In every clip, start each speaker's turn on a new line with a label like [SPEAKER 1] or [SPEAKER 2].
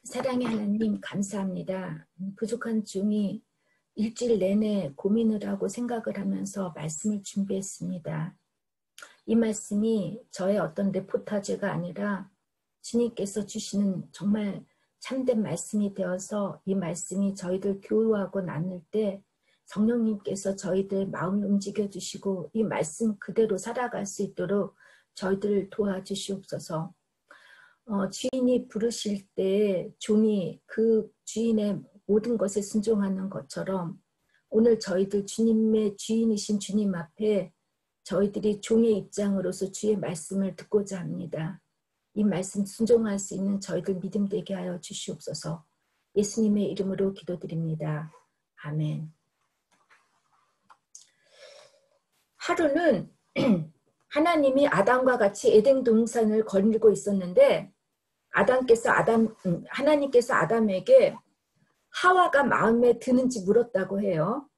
[SPEAKER 1] 사랑의 하나님 감사합니다. 부족한 중이 일주일 내내 고민을 하고 생각을 하면서 말씀을 준비했습니다. 이 말씀이 저의 어떤 레포타지가 아니라 주님께서 주시는 정말 참된 말씀이 되어서 이 말씀이 저희들 교류하고 나눌 때 성령님께서 저희들 마음을 움직여 주시고 이 말씀 그대로 살아갈 수 있도록 저희들을 도와주시옵소서. 주인이 부르실 때 종이 그 주인의 모든 것에 순종하는 것처럼 오늘 저희들 주님의 주인이신 주님 앞에 저희들이 종의 입장으로서 주의 말씀을 듣고자 합니다. 이 말씀 순종할 수 있는 저희들 믿음 되게 하여 주시옵소서. 예수님의 이름으로 기도드립니다. 아멘. 하루는 하나님이 아담과 같이 에덴 동산을 거닐고 있었는데 하나님께서 아담에게 하와가 마음에 드는지 물었다고 해요.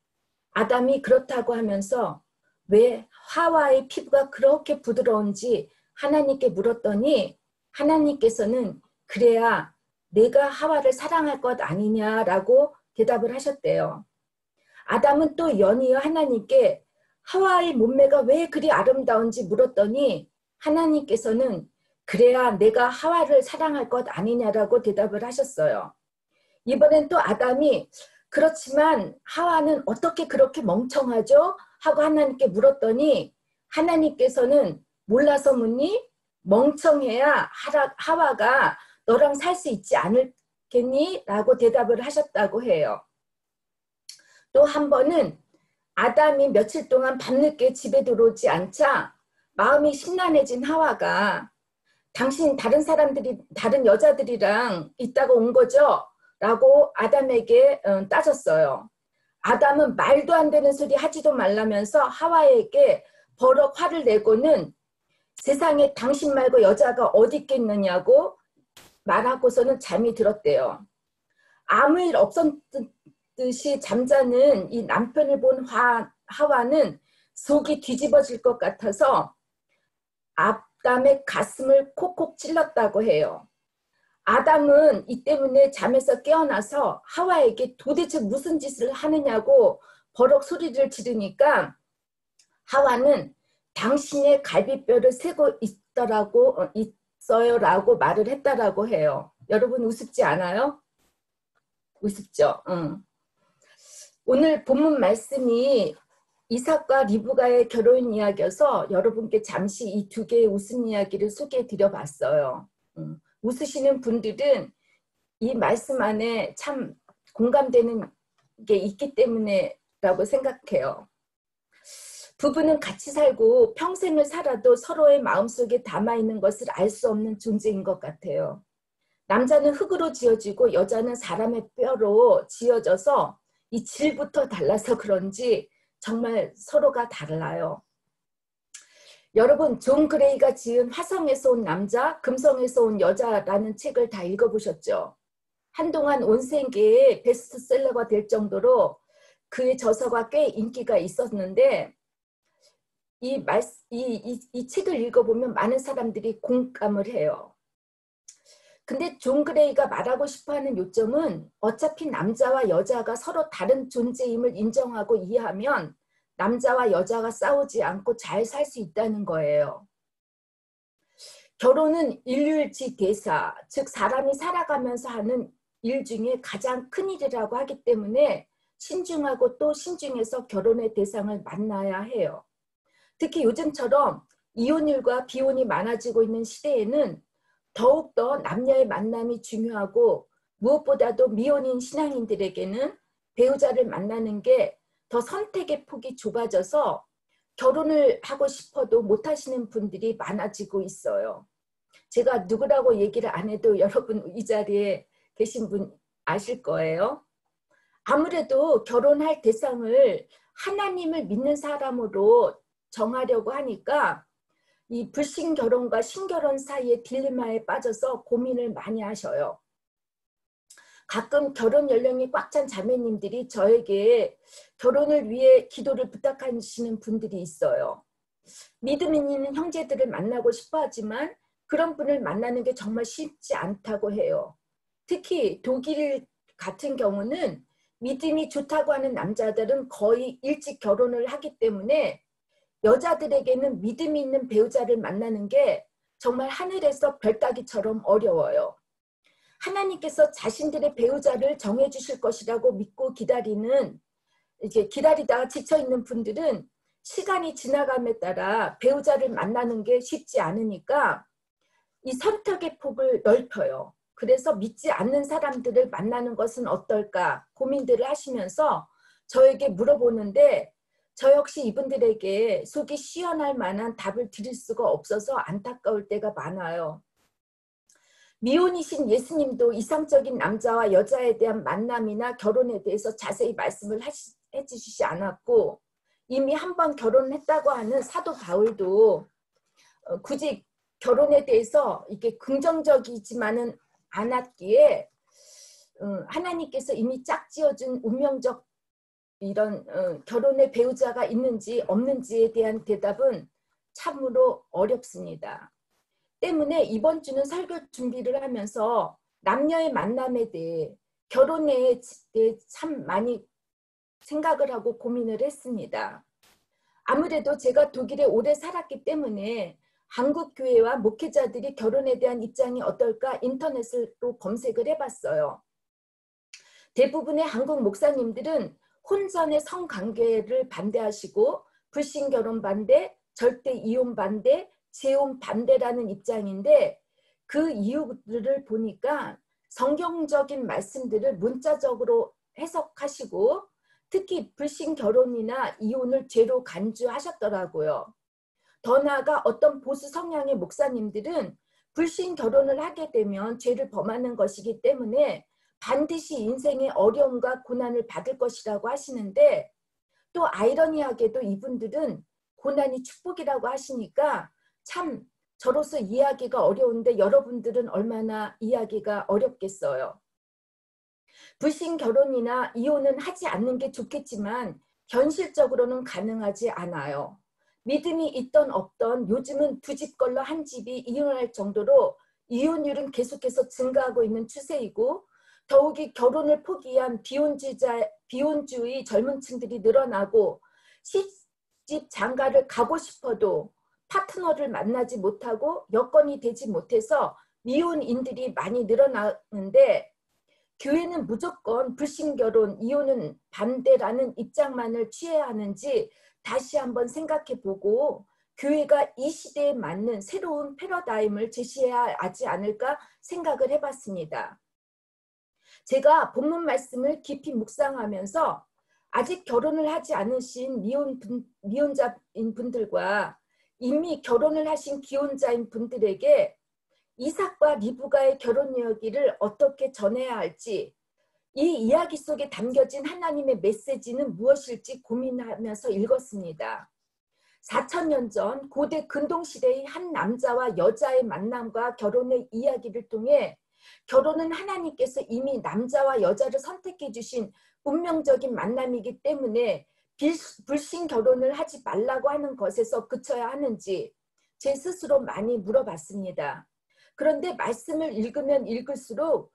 [SPEAKER 1] 아담이 그렇다고 하면서 왜 하와의 피부가 그렇게 부드러운지 하나님께 물었더니 하나님께서는 그래야 내가 하와를 사랑할 것 아니냐라고 대답을 하셨대요. 아담은 또 연이어 하나님께 하와의 몸매가 왜 그리 아름다운지 물었더니 하나님께서는 그래야 내가 하와를 사랑할 것 아니냐라고 대답을 하셨어요. 이번엔 또 아담이 그렇지만 하와는 어떻게 그렇게 멍청하죠? 하고 하나님께 물었더니 하나님께서는 몰라서 묻니? 멍청해야 하와가 너랑 살 수 있지 않겠니? 라고 대답을 하셨다고 해요. 또 한 번은 아담이 며칠 동안 밤늦게 집에 들어오지 않자 마음이 심란해진 하와가 당신 다른 여자들이랑 있다가 온 거죠? 라고 아담에게 따졌어요. 아담은 말도 안 되는 소리 하지도 말라면서 하와에게 버럭 화를 내고는 세상에 당신 말고 여자가 어디 있겠느냐고 말하고서는 잠이 들었대요. 아무 일 없었듯이 잠자는 이 남편을 본 하와는 속이 뒤집어질 것 같아서 아담의 가슴을 콕콕 찔렀다고 해요. 아담은 이 때문에 잠에서 깨어나서 하와에게 도대체 무슨 짓을 하느냐고 버럭 소리를 지르니까 하와는 당신의 갈비뼈를 세고 있어요라고 말을 했다라고 해요. 여러분 우습지 않아요? 우습죠? 오늘 본문 말씀이 이삭과 리브가의 결혼 이야기여서 여러분께 잠시 이 두 개의 웃음 이야기를 소개해 드려봤어요. 웃으시는 분들은 이 말씀 안에 참 공감되는 게 있기 때문에라고 생각해요. 부부는 같이 살고 평생을 살아도 서로의 마음속에 담아있는 것을 알 수 없는 존재인 것 같아요. 남자는 흙으로 지어지고 여자는 사람의 뼈로 지어져서 이 질부터 달라서 그런지 정말 서로가 달라요. 여러분 존 그레이가 지은 화성에서 온 남자, 금성에서 온 여자라는 책을 다 읽어보셨죠? 한동안 온 세계의 베스트셀러가 될 정도로 그의 저서가 꽤 인기가 있었는데 이 책을 읽어보면 많은 사람들이 공감을 해요. 근데 존 그레이가 말하고 싶어하는 요점은 어차피 남자와 여자가 서로 다른 존재임을 인정하고 이해하면 남자와 여자가 싸우지 않고 잘 살 수 있다는 거예요. 결혼은 인류일치 대사, 즉 사람이 살아가면서 하는 일 중에 가장 큰 일이라고 하기 때문에 신중하고 또 신중해서 결혼의 대상을 만나야 해요. 특히 요즘처럼 이혼율과 비혼이 많아지고 있는 시대에는 더욱더 남녀의 만남이 중요하고 무엇보다도 미혼인 신앙인들에게는 배우자를 만나는 게 더 선택의 폭이 좁아져서 결혼을 하고 싶어도 못하시는 분들이 많아지고 있어요. 제가 누구라고 얘기를 안 해도 여러분 이 자리에 계신 분 아실 거예요. 아무래도 결혼할 대상을 하나님을 믿는 사람으로 정하려고 하니까 이 불신 결혼과 신결혼 사이의 딜레마에 빠져서 고민을 많이 하셔요. 가끔 결혼 연령이 꽉 찬 자매님들이 저에게 결혼을 위해 기도를 부탁하시는 분들이 있어요. 믿음 있는 형제들을 만나고 싶어 하지만 그런 분을 만나는 게 정말 쉽지 않다고 해요. 특히 독일 같은 경우는 믿음이 좋다고 하는 남자들은 거의 일찍 결혼을 하기 때문에 여자들에게는 믿음이 있는 배우자를 만나는 게 정말 하늘에서 별 따기처럼 어려워요. 하나님께서 자신들의 배우자를 정해 주실 것이라고 믿고 이제 기다리다가 지쳐 있는 분들은 시간이 지나감에 따라 배우자를 만나는 게 쉽지 않으니까 이 선택의 폭을 넓혀요. 그래서 믿지 않는 사람들을 만나는 것은 어떨까 고민들을 하시면서 저에게 물어보는데 저 역시 이분들에게 속이 시원할 만한 답을 드릴 수가 없어서 안타까울 때가 많아요. 미혼이신 예수님도 이상적인 남자와 여자에 대한 만남이나 결혼에 대해서 자세히 말씀을 해주시지 않았고 이미 한 번 결혼했다고 하는 사도 바울도 굳이 결혼에 대해서 이게 긍정적이지만은 않았기에 하나님께서 이미 짝지어준 운명적 이런 결혼의 배우자가 있는지 없는지에 대한 대답은 참으로 어렵습니다. 때문에 이번 주는 설교 준비를 하면서 남녀의 만남에 대해 결혼에 대해 참 많이 생각을 하고 고민을 했습니다. 아무래도 제가 독일에 오래 살았기 때문에 한국 교회와 목회자들이 결혼에 대한 입장이 어떨까 인터넷으로 검색을 해봤어요. 대부분의 한국 목사님들은 혼전의 성관계를 반대하시고 불신결혼 반대, 절대 이혼 반대, 재혼 반대라는 입장인데 그 이유들을 보니까 성경적인 말씀들을 문자적으로 해석하시고 특히 불신결혼이나 이혼을 죄로 간주하셨더라고요. 더 나아가 어떤 보수 성향의 목사님들은 불신결혼을 하게 되면 죄를 범하는 것이기 때문에 반드시 인생의 어려움과 고난을 받을 것이라고 하시는데 또 아이러니하게도 이분들은 고난이 축복이라고 하시니까 참 저로서 이해하기가 어려운데 여러분들은 얼마나 이해하기가 어렵겠어요. 불신결혼이나 이혼은 하지 않는 게 좋겠지만 현실적으로는 가능하지 않아요. 믿음이 있던 없던 요즘은 두 집 걸러 한 집이 이혼할 정도로 이혼율은 계속해서 증가하고 있는 추세이고 더욱이 결혼을 포기한 비혼주의 젊은 층들이 늘어나고 시집 장가를 가고 싶어도 파트너를 만나지 못하고 여건이 되지 못해서 미혼인들이 많이 늘어나는데 교회는 무조건 불신결혼, 이혼은 반대라는 입장만을 취해야 하는지 다시 한번 생각해보고 교회가 이 시대에 맞는 새로운 패러다임을 제시해야 하지 않을까 생각을 해봤습니다. 제가 본문 말씀을 깊이 묵상하면서 아직 결혼을 하지 않으신 미혼자인 분들과 이미 결혼을 하신 기혼자인 분들에게 이삭과 리브가의 결혼 이야기를 어떻게 전해야 할지 이 이야기 속에 담겨진 하나님의 메시지는 무엇일지 고민하면서 읽었습니다. 4,000년 전 고대 근동시대의 한 남자와 여자의 만남과 결혼의 이야기를 통해 결혼은 하나님께서 이미 남자와 여자를 선택해 주신 운명적인 만남이기 때문에 불신 결혼을 하지 말라고 하는 것에서 그쳐야 하는지 제 스스로 많이 물어봤습니다. 그런데 말씀을 읽으면 읽을수록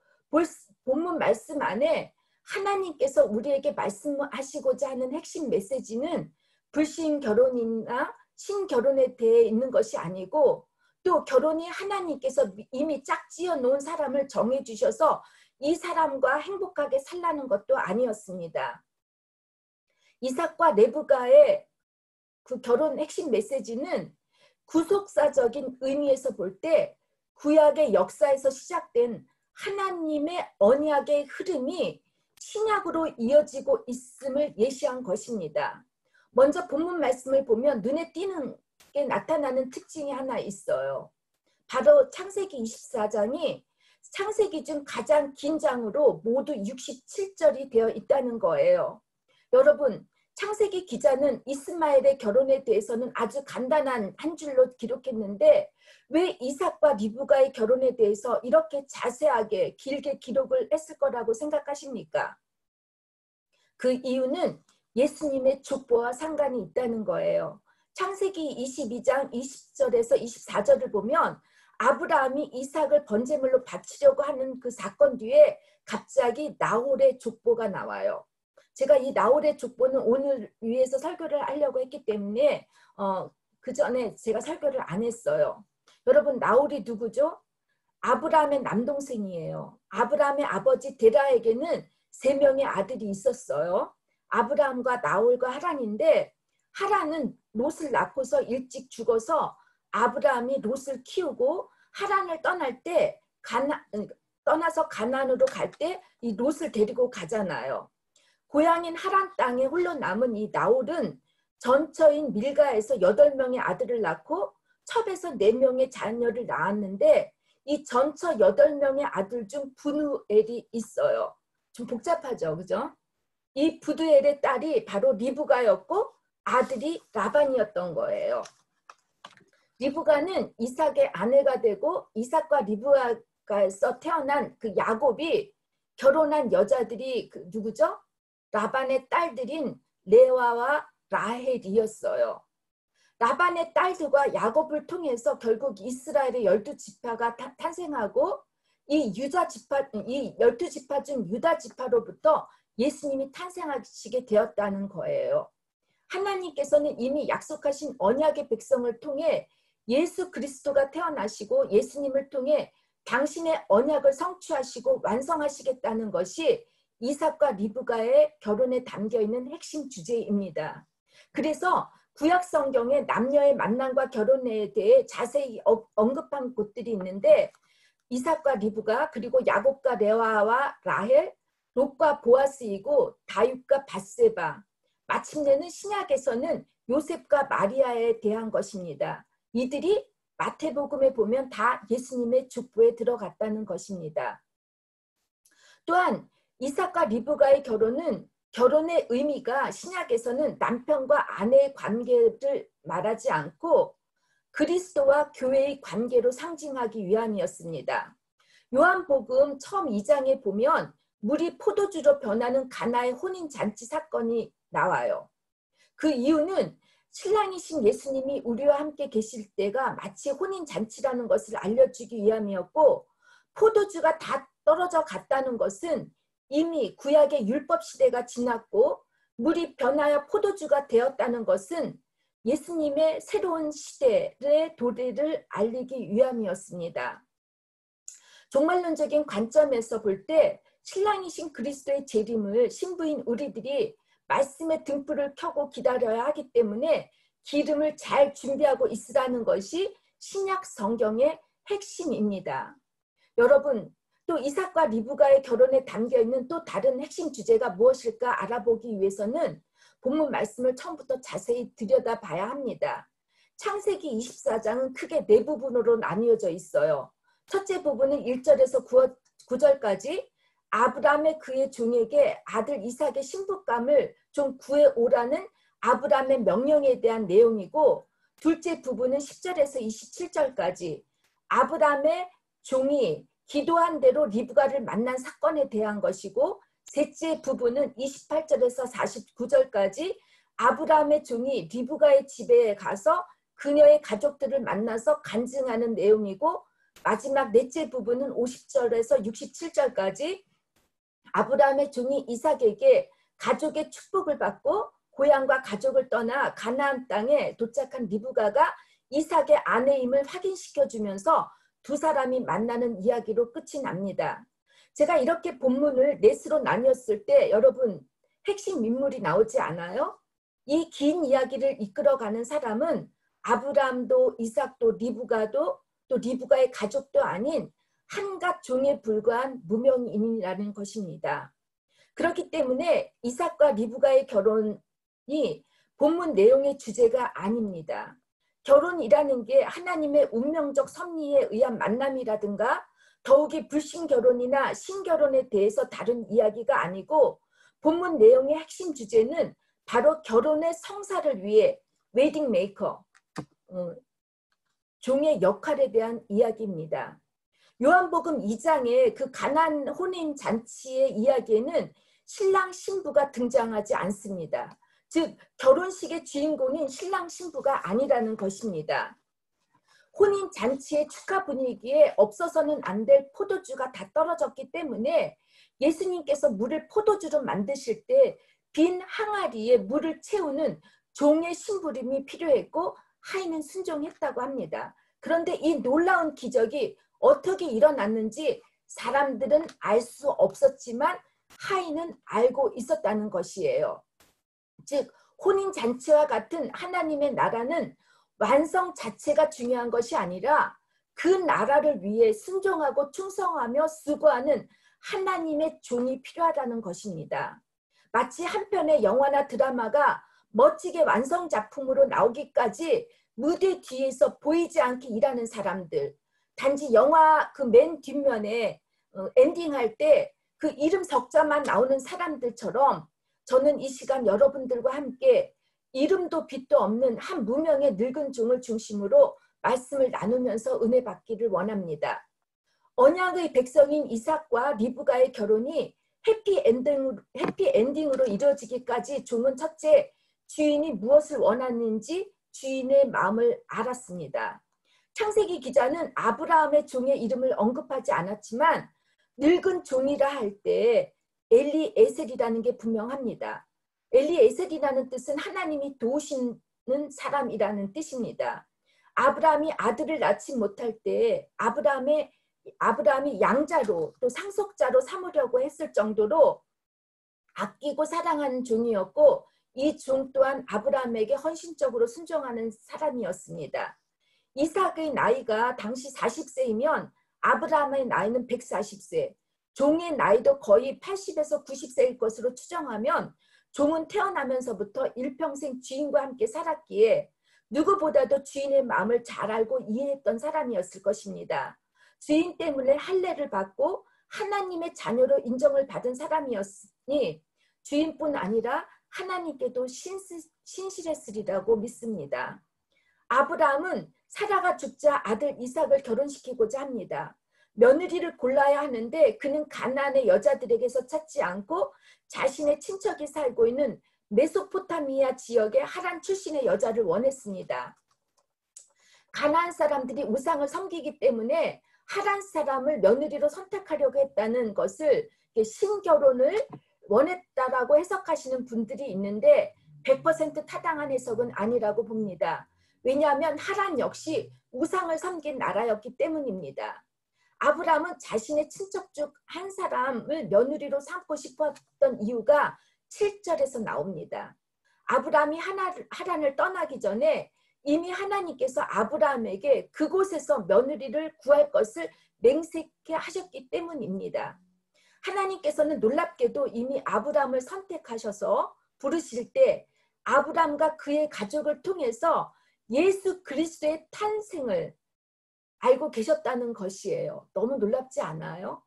[SPEAKER 1] 본문 말씀 안에 하나님께서 우리에게 말씀하시고자 하는 핵심 메시지는 불신 결혼이나 신결혼에 대해 있는 것이 아니고 또 결혼이 하나님께서 이미 짝지어 놓은 사람을 정해 주셔서 이 사람과 행복하게 살라는 것도 아니었습니다. 이삭과 레브가의 그 결혼 핵심 메시지는 구속사적인 의미에서 볼 때 구약의 역사에서 시작된 하나님의 언약의 흐름이 신약으로 이어지고 있음을 예시한 것입니다. 먼저 본문 말씀을 보면 눈에 띄는 게 나타나는 특징이 하나 있어요. 바로 창세기 24장이 창세기 중 가장 긴 장으로 모두 67절이 되어 있다는 거예요. 여러분, 창세기 기자는 이스마엘의 결혼에 대해서는 아주 간단한 한 줄로 기록했는데 왜 이삭과 리브가의 결혼에 대해서 이렇게 자세하게 길게 기록을 했을 거라고 생각하십니까? 그 이유는 예수님의 족보와 상관이 있다는 거예요. 창세기 22장 20절에서 24절을 보면 아브라함이 이삭을 번제물로 바치려고 하는 그 사건 뒤에 갑자기 나홀의 족보가 나와요. 제가 이 나홀의 족보는 오늘 위해서 설교를 하려고 했기 때문에 그 전에 제가 설교를 안 했어요. 여러분, 나홀이 누구죠? 아브라함의 남동생이에요. 아브라함의 아버지 데라에게는 3명의 아들이 있었어요. 아브라함과 나홀과 하란인데, 하란은 롯을 낳고서 일찍 죽어서 아브라함이 롯을 키우고 하란을 떠날 때 떠나서 가나안으로 갈 때 이 롯을 데리고 가잖아요. 고향인 하란 땅에 홀로 남은 이 나홀은 전처인 밀가에서 8명의 아들을 낳고 첩에서 4명의 자녀를 낳았는데, 이 전처 8명의 아들 중 브누엘이 있어요. 좀 복잡하죠, 그죠? 이 브누엘의 딸이 바로 리브가였고 아들이 라반이었던 거예요. 리브가는 이삭의 아내가 되고, 이삭과 리브가에서 태어난 그 야곱이 결혼한 여자들이 누구죠? 라반의 딸들인 레아와 라헬이었어요. 라반의 딸들과 야곱을 통해서 결국 이스라엘의 12지파가 탄생하고, 이 12지파 중 유다 지파로부터 예수님이 탄생하시게 되었다는 거예요. 하나님께서는 이미 약속하신 언약의 백성을 통해 예수 그리스도가 태어나시고 예수님을 통해 당신의 언약을 성취하시고 완성하시겠다는 것이 이삭과 리브가의 결혼에 담겨있는 핵심 주제입니다. 그래서 구약 성경에 남녀의 만남과 결혼에 대해 자세히 언급한 곳들이 있는데, 이삭과 리브가, 그리고 야곱과 레아와 라헬, 롯과 보아스이고 다윗과 밧세바, 마침내는 신약에서는 요셉과 마리아에 대한 것입니다. 이들이 마태복음에 보면 다 예수님의 족보에 들어갔다는 것입니다. 또한 이삭과 리브가의 결혼은, 결혼의 의미가 신약에서는 남편과 아내의 관계를 말하지 않고 그리스도와 교회의 관계로 상징하기 위함이었습니다. 요한복음 처음 2장에 보면 물이 포도주로 변하는 가나의 혼인잔치 사건이 나와요. 그 이유는 신랑이신 예수님이 우리와 함께 계실 때가 마치 혼인잔치라는 것을 알려주기 위함이었고, 포도주가 다 떨어져 갔다는 것은 이미 구약의 율법 시대가 지났고 물이 변하여 포도주가 되었다는 것은 예수님의 새로운 시대의 도래를 알리기 위함이었습니다. 종말론적인 관점에서 볼 때 신랑이신 그리스도의 재림을 신부인 우리들이 말씀의 등불을 켜고 기다려야 하기 때문에 기름을 잘 준비하고 있으라는 것이 신약 성경의 핵심입니다. 여러분, 또 이삭과 리브가의 결혼에 담겨있는 또 다른 핵심 주제가 무엇일까 알아보기 위해서는 본문 말씀을 처음부터 자세히 들여다봐야 합니다. 창세기 24장은 크게 4부분으로 나뉘어져 있어요. 첫째 부분은 1절에서 9절까지 아브라함의 그의 종에게 아들 이삭의 신부감을 좀 구해오라는 아브라함의 명령에 대한 내용이고, 둘째 부분은 10절에서 27절까지 아브라함의 종이 기도한 대로 리브가를 만난 사건에 대한 것이고, 셋째 부분은 28절에서 49절까지 아브라함의 종이 리브가의 집에 가서 그녀의 가족들을 만나서 간증하는 내용이고, 마지막 넷째 부분은 50절에서 67절까지 아브라함의 종이 이삭에게 가족의 축복을 받고 고향과 가족을 떠나 가나안 땅에 도착한 리브가가 이삭의 아내임을 확인시켜주면서 두 사람이 만나는 이야기로 끝이 납니다. 제가 이렇게 본문을 넷으로 나뉘었을 때 여러분, 핵심 인물이 나오지 않아요? 이 긴 이야기를 이끌어가는 사람은 아브라함도 이삭도 리브가도 또 리브가의 가족도 아닌 한갓 종에 불과한 무명인이라는 것입니다. 그렇기 때문에 이삭과 리브가의 결혼이 본문 내용의 주제가 아닙니다. 결혼이라는 게 하나님의 운명적 섭리에 의한 만남이라든가 더욱이 불신결혼이나 신결혼에 대해서 다룬 이야기가 아니고, 본문 내용의 핵심 주제는 바로 결혼의 성사를 위해 웨딩 메이커, 종의 역할에 대한 이야기입니다. 요한복음 2장의 그 가나안 혼인 잔치의 이야기에는 신랑 신부가 등장하지 않습니다. 즉 결혼식의 주인공인 신랑 신부가 아니라는 것입니다. 혼인 잔치의 축하 분위기에 없어서는 안 될 포도주가 다 떨어졌기 때문에 예수님께서 물을 포도주로 만드실 때 빈 항아리에 물을 채우는 종의 심부름이 필요했고 하인은 순종했다고 합니다. 그런데 이 놀라운 기적이 어떻게 일어났는지 사람들은 알 수 없었지만 하인은 알고 있었다는 것이에요. 즉 혼인잔치와 같은 하나님의 나라는 완성 자체가 중요한 것이 아니라 그 나라를 위해 순종하고 충성하며 수고하는 하나님의 종이 필요하다는 것입니다. 마치 한 편의 영화나 드라마가 멋지게 완성작품으로 나오기까지 무대 뒤에서 보이지 않게 일하는 사람들, 단지 영화 그 맨 뒷면에 엔딩할 때 그 이름 석자만 나오는 사람들처럼 저는 이 시간 여러분들과 함께 이름도 빛도 없는 한 무명의 늙은 종을 중심으로 말씀을 나누면서 은혜 받기를 원합니다. 언약의 백성인 이삭과 리브가의 결혼이 해피엔딩으로 이루어지기까지 종은 첫째, 주인이 무엇을 원하는지 주인의 마음을 알았습니다. 창세기 기자는 아브라함의 종의 이름을 언급하지 않았지만 늙은 종이라 할 때 엘리에셀이라는 게 분명합니다. 엘리에셀이라는 뜻은 하나님이 도우시는 사람이라는 뜻입니다. 아브라함이 아들을 낳지 못할 때 아브라함이 양자로 또 상속자로 삼으려고 했을 정도로 아끼고 사랑하는 종이었고 이 종 또한 아브라함에게 헌신적으로 순종하는 사람이었습니다. 이삭의 나이가 당시 40세이면 아브라함의 나이는 140세, 종의 나이도 거의 80에서 90세일 것으로 추정하면 종은 태어나면서부터 일평생 주인과 함께 살았기에 누구보다도 주인의 마음을 잘 알고 이해했던 사람이었을 것입니다. 주인 때문에 할례를 받고 하나님의 자녀로 인정을 받은 사람이었으니 주인뿐 아니라 하나님께도 신실했으리라고 믿습니다. 아브라함은 사라가 죽자 아들 이삭을 결혼시키고자 합니다. 며느리를 골라야 하는데 그는 가나안의 여자들에게서 찾지 않고 자신의 친척이 살고 있는 메소포타미아 지역의 하란 출신의 여자를 원했습니다. 가나안 사람들이 우상을 섬기기 때문에 하란 사람을 며느리로 선택하려고 했다는 것을 신결혼을 원했다라고 해석하시는 분들이 있는데 100% 타당한 해석은 아니라고 봅니다. 왜냐하면 하란 역시 우상을 섬긴 나라였기 때문입니다. 아브라함은 자신의 친척 중 한 사람을 며느리로 삼고 싶었던 이유가 7절에서 나옵니다. 아브라함이 하란을 떠나기 전에 이미 하나님께서 아브라함에게 그곳에서 며느리를 구할 것을 맹세케 하셨기 때문입니다. 하나님께서는 놀랍게도 이미 아브라함을 선택하셔서 부르실 때 아브라함과 그의 가족을 통해서 예수 그리스도의 탄생을 알고 계셨다는 것이에요. 너무 놀랍지 않아요?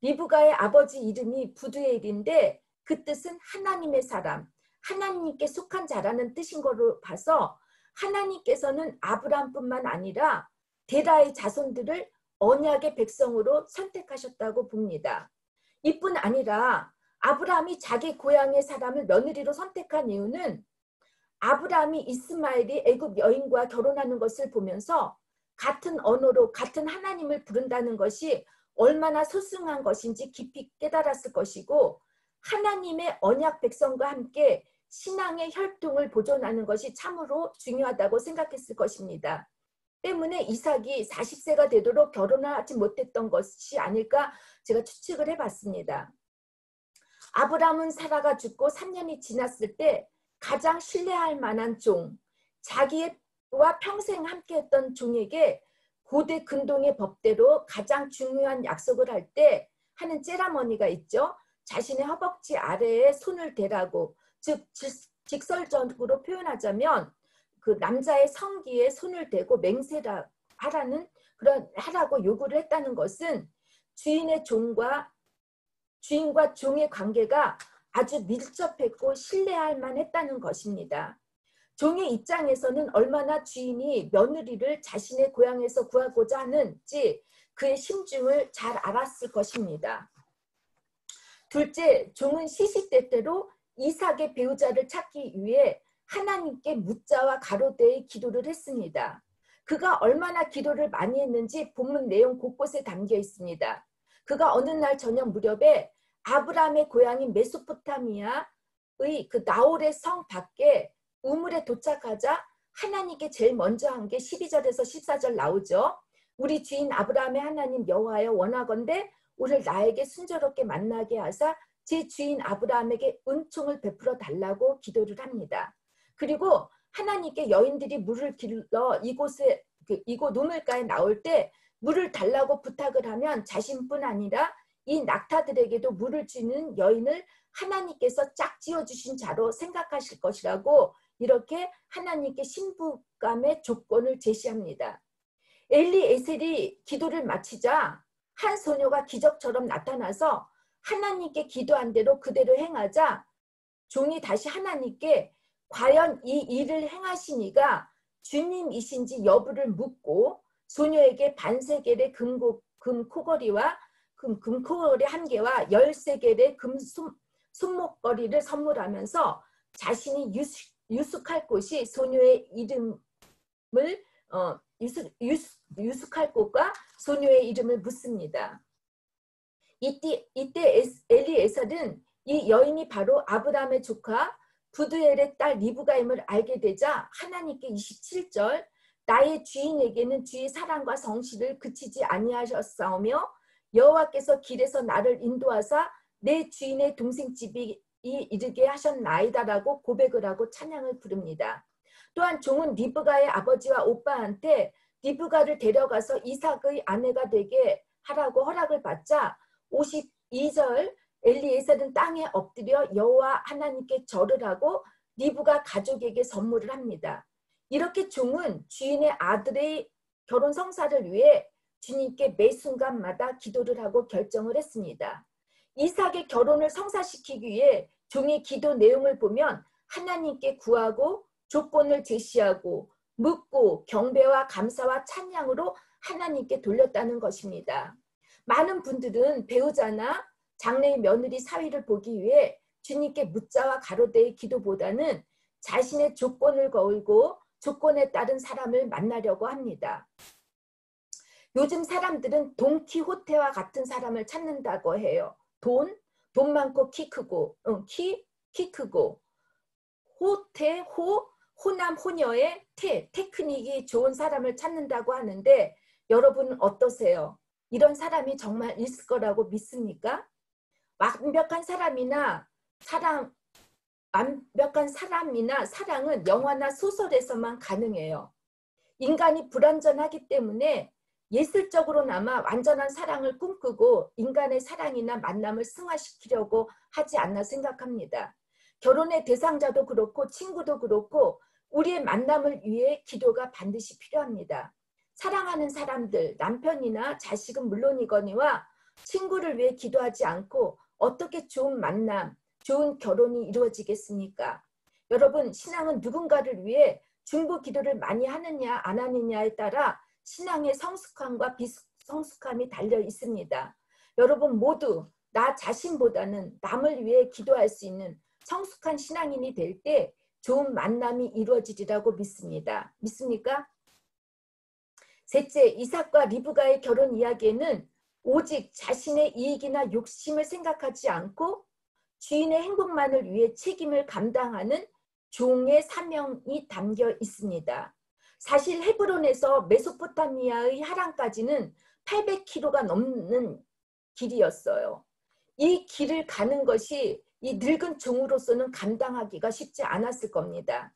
[SPEAKER 1] 리브가의 아버지 이름이 부두엘인데 그 뜻은 하나님의 사람, 하나님께 속한 자라는 뜻인 거로 봐서 하나님께서는 아브라함뿐만 아니라 데라의 자손들을 언약의 백성으로 선택하셨다고 봅니다. 이뿐 아니라 아브라함이 자기 고향의 사람을 며느리로 선택한 이유는 아브라함이 이스마엘이 애굽 여인과 결혼하는 것을 보면서 같은 언어로 같은 하나님을 부른다는 것이 얼마나 소중한 것인지 깊이 깨달았을 것이고 하나님의 언약 백성과 함께 신앙의 혈통을 보존하는 것이 참으로 중요하다고 생각했을 것입니다. 때문에 이삭이 40세가 되도록 결혼을 하지 못했던 것이 아닐까 제가 추측을 해봤습니다. 아브라함은 사라가 죽고 3년이 지났을 때 가장 신뢰할 만한 종, 자기와 평생 함께했던 종에게 고대 근동의 법대로 가장 중요한 약속을 할 때 하는 세라머니가 있죠. 자신의 허벅지 아래에 손을 대라고, 즉 직설적으로 표현하자면 그 남자의 성기에 손을 대고 맹세라 하라고 요구를 했다는 것은 주인과 종의 관계가 아주 밀접했고 신뢰할 만했다는 것입니다. 종의 입장에서는 얼마나 주인이 며느리를 자신의 고향에서 구하고자 하는지 그의 심중을 잘 알았을 것입니다. 둘째, 종은 시시때때로 이삭의 배우자를 찾기 위해 하나님께 묻자와 가로대의 기도를 했습니다. 그가 얼마나 기도를 많이 했는지 본문 내용 곳곳에 담겨 있습니다. 그가 어느 날 저녁 무렵에 아브라함의 고향인 메소포타미아의 그 나홀의 성 밖에 우물에 도착하자 하나님께 제일 먼저 한 게 12절에서 14절 나오죠. 우리 주인 아브라함의 하나님 여호와여 원하건대 오늘 나에게 순조롭게 만나게 하사 제 주인 아브라함에게 은총을 베풀어 달라고 기도를 합니다. 그리고 하나님께 여인들이 물을 길러 이곳 우물가에 나올 때 물을 달라고 부탁을 하면 자신뿐 아니라 이 낙타들에게도 물을 주는 여인을 하나님께서 짝지어 주신 자로 생각하실 것이라고 이렇게 하나님께 신부감의 조건을 제시합니다. 엘리에셀이 기도를 마치자 한 소녀가 기적처럼 나타나서 하나님께 기도한 대로 그대로 행하자 종이 다시 하나님께 과연 이 일을 행하시니가 주님이신지 여부를 묻고 소녀에게 반세겔의 금코걸이와 금코걸이 한 개와 13개의 금 손목걸이를 선물하면서 자신이 유숙할 곳이 소녀의 이름을 유숙할 곳과 소녀의 이름을 묻습니다. 이때 엘리에셀은 이 여인이 바로 아브라함의 조카 부두엘의 딸 리브가임을 알게 되자 하나님께 27절 나의 주인에게는 주의 사랑과 성실을 그치지 아니하셨사오며 여호와께서 길에서 나를 인도하사 내 주인의 동생 집이 이르게 하셨나이다라고 고백을 하고 찬양을 부릅니다. 또한 종은 리브가의 아버지와 오빠한테 리브가를 데려가서 이삭의 아내가 되게 하라고 허락을 받자 52절 엘리에셀은 땅에 엎드려 여호와 하나님께 절을 하고 리브가 가족에게 선물을 합니다. 이렇게 종은 주인의 아들의 결혼 성사를 위해 주님께 매 순간마다 기도를 하고 결정을 했습니다. 이삭의 결혼을 성사시키기 위해 종의 기도 내용을 보면 하나님께 구하고 조건을 제시하고 묻고 경배와 감사와 찬양으로 하나님께 돌렸다는 것입니다. 많은 분들은 배우자나 장래의 며느리 사위를 보기 위해 주님께 묻자와 가로대의 기도보다는 자신의 조건을 걸고 조건에 따른 사람을 만나려고 합니다. 요즘 사람들은 돈키호테와 같은 사람을 찾는다고 해요. 돈 많고 키 크고, 키 크고, 호남 호녀의 테크닉이 좋은 사람을 찾는다고 하는데 여러분은 어떠세요? 이런 사람이 정말 있을 거라고 믿습니까? 완벽한 사람이나 사랑은 영화나 소설에서만 가능해요. 인간이 불완전하기 때문에 예술적으로나마 완전한 사랑을 꿈꾸고 인간의 사랑이나 만남을 승화시키려고 하지 않나 생각합니다. 결혼의 대상자도 그렇고 친구도 그렇고 우리의 만남을 위해 기도가 반드시 필요합니다. 사랑하는 사람들, 남편이나 자식은 물론이거니와 친구를 위해 기도하지 않고 어떻게 좋은 만남, 좋은 결혼이 이루어지겠습니까? 여러분, 신앙은 누군가를 위해 중보 기도를 많이 하느냐 안 하느냐에 따라 신앙의 성숙함과 비성숙함이 달려 있습니다. 여러분 모두 나 자신보다는 남을 위해 기도할 수 있는 성숙한 신앙인이 될 때 좋은 만남이 이루어지리라고 믿습니다. 믿습니까? 셋째, 이삭과 리브가의 결혼 이야기에는 오직 자신의 이익이나 욕심을 생각하지 않고 주인의 행복만을 위해 책임을 감당하는 종의 사명이 담겨 있습니다. 사실 헤브론에서 메소포타미아의 하란까지는 800km가 넘는 길이었어요. 이 길을 가는 것이 이 늙은 종으로서는 감당하기가 쉽지 않았을 겁니다.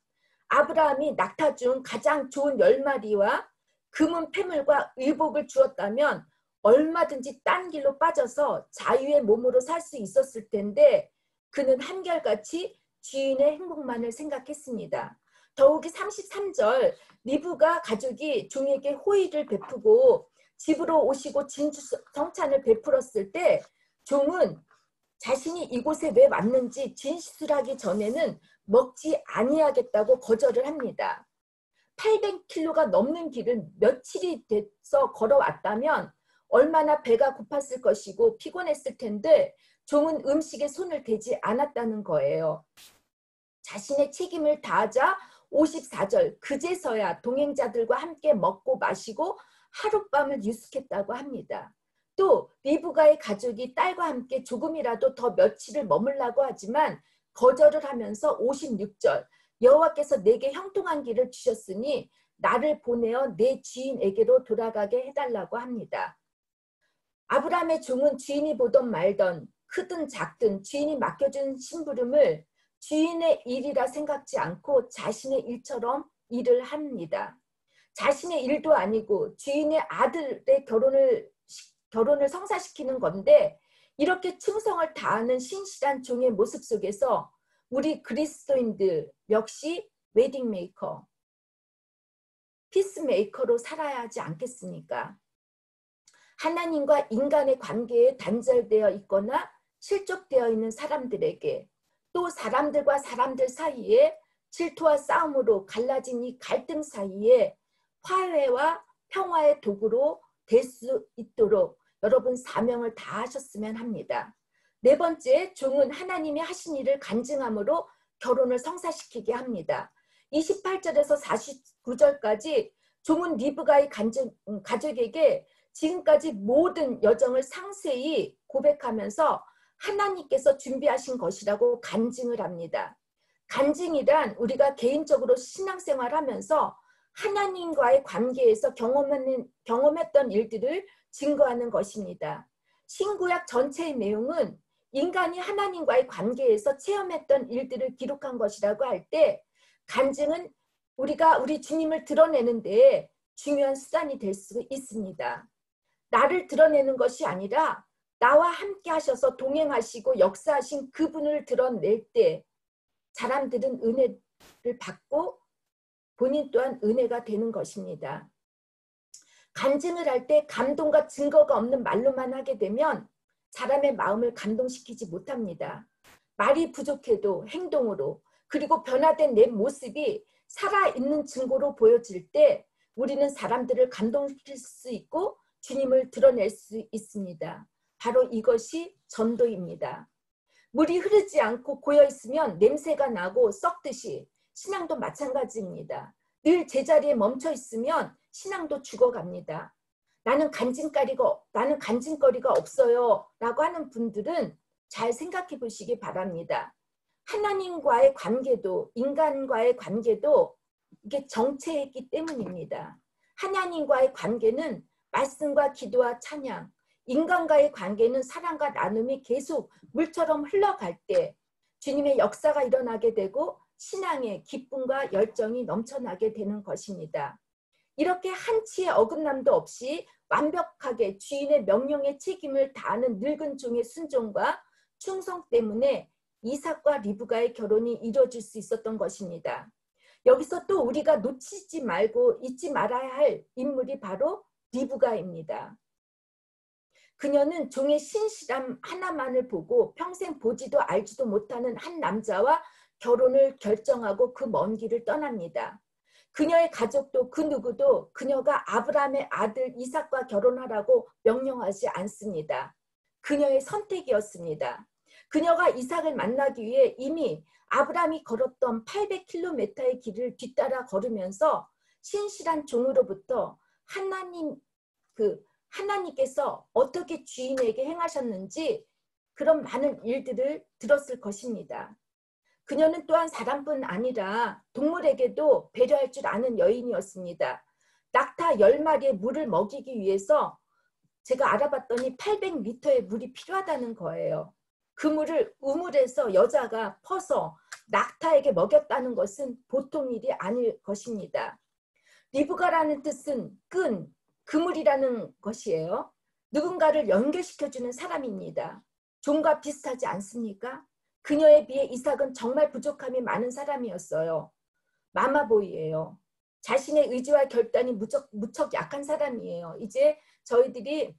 [SPEAKER 1] 아브라함이 낙타 중 가장 좋은 10마리와 금은 패물과 의복을 주었다면 얼마든지 딴 길로 빠져서 자유의 몸으로 살 수 있었을 텐데 그는 한결같이 주인의 행복만을 생각했습니다. 더욱이 33절 리브가 가족이 종에게 호의를 베푸고 집으로 오시고 진주성찬을 베풀었을 때 종은 자신이 이곳에 왜 왔는지 진술하기 전에는 먹지 아니하겠다고 거절을 합니다. 800km가 넘는 길을 며칠이 돼서 걸어왔다면 얼마나 배가 고팠을 것이고 피곤했을 텐데 종은 음식에 손을 대지 않았다는 거예요. 자신의 책임을 다하자 54절 그제서야 동행자들과 함께 먹고 마시고 하룻밤을 유숙했다고 합니다. 또 리브가의 가족이 딸과 함께 조금이라도 더 며칠을 머물라고 하지만 거절을 하면서 56절 여호와께서 내게 형통한 길을 주셨으니 나를 보내어 내 주인에게로 돌아가게 해달라고 합니다. 아브라함의 종은 주인이 보던 말던 크든 작든 주인이 맡겨준 심부름을 주인의 일이라 생각지 않고 자신의 일처럼 일을 합니다. 자신의 일도 아니고 주인의 아들의 결혼을 성사시키는 건데 이렇게 충성을 다하는 신실한 종의 모습 속에서 우리 그리스도인들 역시 웨딩메이커, 피스메이커로 살아야 하지 않겠습니까? 하나님과 인간의 관계에 단절되어 있거나 실족되어 있는 사람들에게 또 사람들과 사람들 사이에 질투와 싸움으로 갈라진 이 갈등 사이에 화해와 평화의 도구로 될 수 있도록 여러분 사명을 다하셨으면 합니다. 네 번째, 종은 하나님이 하신 일을 간증함으로 결혼을 성사시키게 합니다. 28절에서 49절까지 종은 리브가의 가족에게 지금까지 모든 여정을 상세히 고백하면서 하나님께서 준비하신 것이라고 간증을 합니다. 간증이란 우리가 개인적으로 신앙생활하면서 하나님과의 관계에서 경험했던 일들을 증거하는 것입니다. 신구약 전체의 내용은 인간이 하나님과의 관계에서 체험했던 일들을 기록한 것이라고 할 때 간증은 우리가 우리 주님을 드러내는 데 중요한 수단이 될 수 있습니다. 나를 드러내는 것이 아니라 나와 함께 하셔서 동행하시고 역사하신 그분을 드러낼 때 사람들은 은혜를 받고 본인 또한 은혜가 되는 것입니다. 간증을 할 때 감동과 증거가 없는 말로만 하게 되면 사람의 마음을 감동시키지 못합니다. 말이 부족해도 행동으로 그리고 변화된 내 모습이 살아있는 증거로 보여질 때 우리는 사람들을 감동시킬 수 있고 주님을 드러낼 수 있습니다. 바로 이것이 전도입니다. 물이 흐르지 않고 고여있으면 냄새가 나고 썩듯이 신앙도 마찬가지입니다. 늘 제자리에 멈춰 있으면 신앙도 죽어갑니다. 나는 간증거리가 없어요 라고 하는 분들은 잘 생각해 보시기 바랍니다. 하나님과의 관계도 인간과의 관계도 이게 정체했기 때문입니다. 하나님과의 관계는 말씀과 기도와 찬양, 인간과의 관계는 사랑과 나눔이 계속 물처럼 흘러갈 때 주님의 역사가 일어나게 되고 신앙의 기쁨과 열정이 넘쳐나게 되는 것입니다. 이렇게 한치의 어긋남도 없이 완벽하게 주인의 명령에 책임을 다하는 늙은 종의 순종과 충성 때문에 이삭과 리브가의 결혼이 이루어질 수 있었던 것입니다. 여기서 또 우리가 놓치지 말고 잊지 말아야 할 인물이 바로 리브가입니다. 그녀는 종의 신실함 하나만을 보고 평생 보지도 알지도 못하는 한 남자와 결혼을 결정하고 그 먼 길을 떠납니다. 그녀의 가족도 그 누구도 그녀가 아브라함의 아들 이삭과 결혼하라고 명령하지 않습니다. 그녀의 선택이었습니다. 그녀가 이삭을 만나기 위해 이미 아브라함이 걸었던 800km의 길을 뒤따라 걸으면서 신실한 종으로부터 하나님께서 어떻게 주인에게 행하셨는지 그런 많은 일들을 들었을 것입니다. 그녀는 또한 사람뿐 아니라 동물에게도 배려할 줄 아는 여인이었습니다. 낙타 10마리의 물을 먹이기 위해서 제가 알아봤더니 800리터의 물이 필요하다는 거예요. 그 물을 우물에서 여자가 퍼서 낙타에게 먹였다는 것은 보통 일이 아닐 것입니다. 리브가라는 뜻은 끈, 그물이라는 것이에요. 누군가를 연결시켜주는 사람입니다. 종과 비슷하지 않습니까? 그녀에 비해 이삭은 정말 부족함이 많은 사람이었어요. 마마보이예요. 자신의 의지와 결단이 무척 약한 사람이에요. 이제 저희들이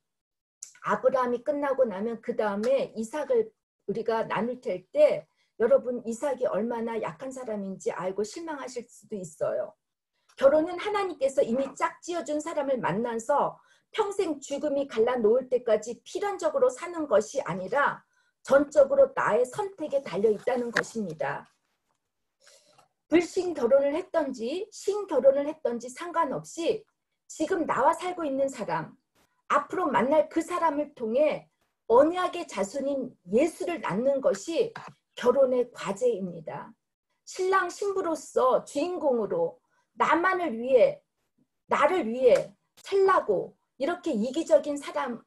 [SPEAKER 1] 아브라함이 끝나고 나면 그 다음에 이삭을 우리가 나눌 때 여러분 이삭이 얼마나 약한 사람인지 알고 실망하실 수도 있어요. 결혼은 하나님께서 이미 짝지어준 사람을 만나서 평생 죽음이 갈라놓을 때까지 필연적으로 사는 것이 아니라 전적으로 나의 선택에 달려있다는 것입니다. 불신 결혼을 했던지 신 결혼을 했던지 상관없이 지금 나와 살고 있는 사람, 앞으로 만날 그 사람을 통해 언약의 자손인 예수를 낳는 것이 결혼의 과제입니다. 신랑 신부로서 주인공으로 나를 위해 살라고 이렇게 이기적인 사람,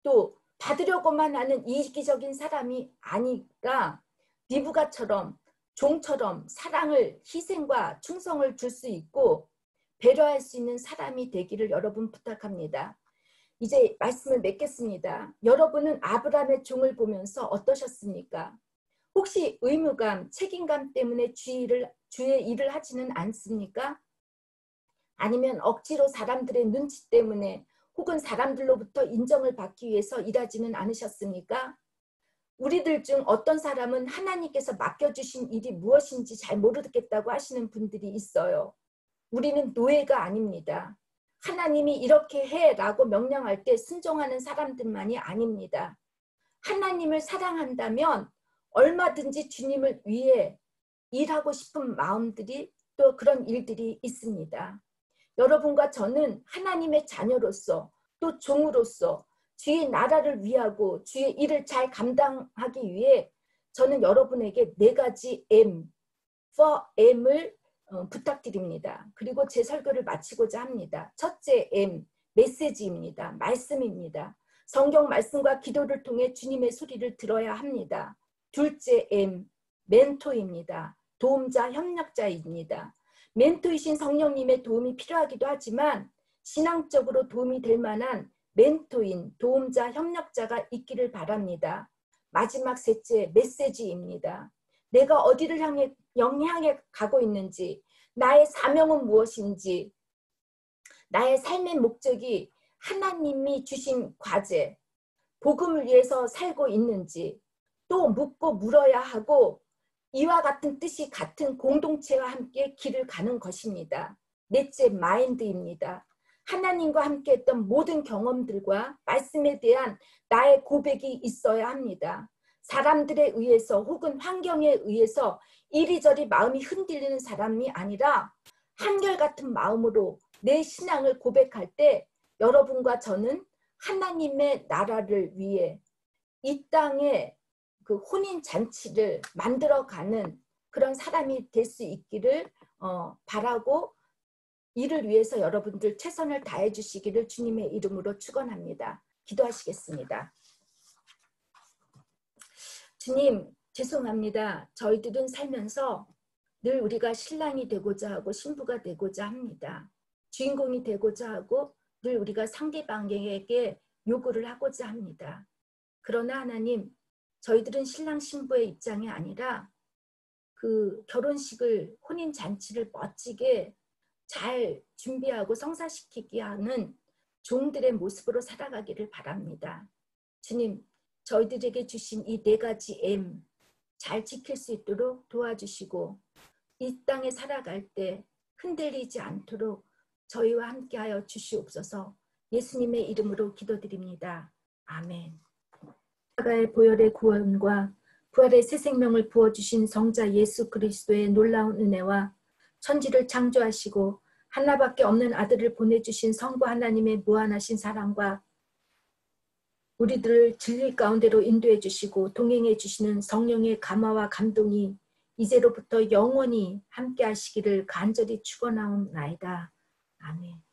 [SPEAKER 1] 또 받으려고만 하는 이기적인 사람이 아니라 리브가처럼 종처럼 사랑을, 희생과 충성을 줄 수 있고 배려할 수 있는 사람이 되기를 여러분 부탁합니다. 이제 말씀을 맺겠습니다. 여러분은 아브라함의 종을 보면서 어떠셨습니까? 혹시 의무감, 책임감 때문에 주의 일을 하지는 않습니까? 아니면 억지로 사람들의 눈치 때문에 혹은 사람들로부터 인정을 받기 위해서 일하지는 않으셨습니까? 우리들 중 어떤 사람은 하나님께서 맡겨주신 일이 무엇인지 잘 모르겠다고 하시는 분들이 있어요. 우리는 노예가 아닙니다. 하나님이 이렇게 해라고 명령할 때 순종하는 사람들만이 아닙니다. 하나님을 사랑한다면 얼마든지 주님을 위해 일하고 싶은 마음들이 또 그런 일들이 있습니다. 여러분과 저는 하나님의 자녀로서 또 종으로서 주의 나라를 위하고 주의 일을 잘 감당하기 위해 저는 여러분에게 4가지 M, for M을 부탁드립니다. 그리고 제 설교를 마치고자 합니다. 첫째 M, 메시지입니다. 말씀입니다. 성경 말씀과 기도를 통해 주님의 소리를 들어야 합니다. 둘째 M, 멘토입니다. 도움자, 협력자입니다. 멘토이신 성령님의 도움이 필요하기도 하지만 신앙적으로 도움이 될 만한 멘토인, 도움자, 협력자가 있기를 바랍니다. 마지막 셋째, 메시지입니다. 내가 어디를 향해 가고 있는지, 나의 사명은 무엇인지, 나의 삶의 목적이 하나님이 주신 과제, 복음을 위해서 살고 있는지 또 묻고 물어야 하고 이와 같은 뜻이 같은 공동체와 함께 길을 가는 것입니다. 넷째, 마인드입니다. 하나님과 함께 했던 모든 경험들과 말씀에 대한 나의 고백이 있어야 합니다. 사람들에 의해서 혹은 환경에 의해서 이리저리 마음이 흔들리는 사람이 아니라 한결같은 마음으로 내 신앙을 고백할 때 여러분과 저는 하나님의 나라를 위해 이 땅에 그 혼인잔치를 만들어가는 그런 사람이 될 수 있기를 바라고 이를 위해서 여러분들 최선을 다해 주시기를 주님의 이름으로 축원합니다. 기도하시겠습니다. 주님, 죄송합니다. 저희들은 살면서 늘 우리가 신랑이 되고자 하고 신부가 되고자 합니다. 주인공이 되고자 하고 늘 우리가 상대방에게 요구를 하고자 합니다. 그러나 하나님, 저희들은 신랑 신부의 입장이 아니라 그 결혼식을, 혼인잔치를 멋지게 잘 준비하고 성사시키게 하는 종들의 모습으로 살아가기를 바랍니다. 주님, 저희들에게 주신 이 4가지 M 잘 지킬 수 있도록 도와주시고 이 땅에 살아갈 때 흔들리지 않도록 저희와 함께하여 주시옵소서. 예수님의 이름으로 기도드립니다. 아멘. 십자가의 보혈의 구원과 부활의 새 생명을 부어주신 성자 예수 그리스도의 놀라운 은혜와 천지를 창조하시고 하나밖에 없는 아들을 보내주신 성부 하나님의 무한하신 사랑과 우리들을 진리 가운데로 인도해 주시고 동행해 주시는 성령의 감화와 감동이 이제로부터 영원히 함께 하시기를 간절히 축원하옵나이다. 아멘.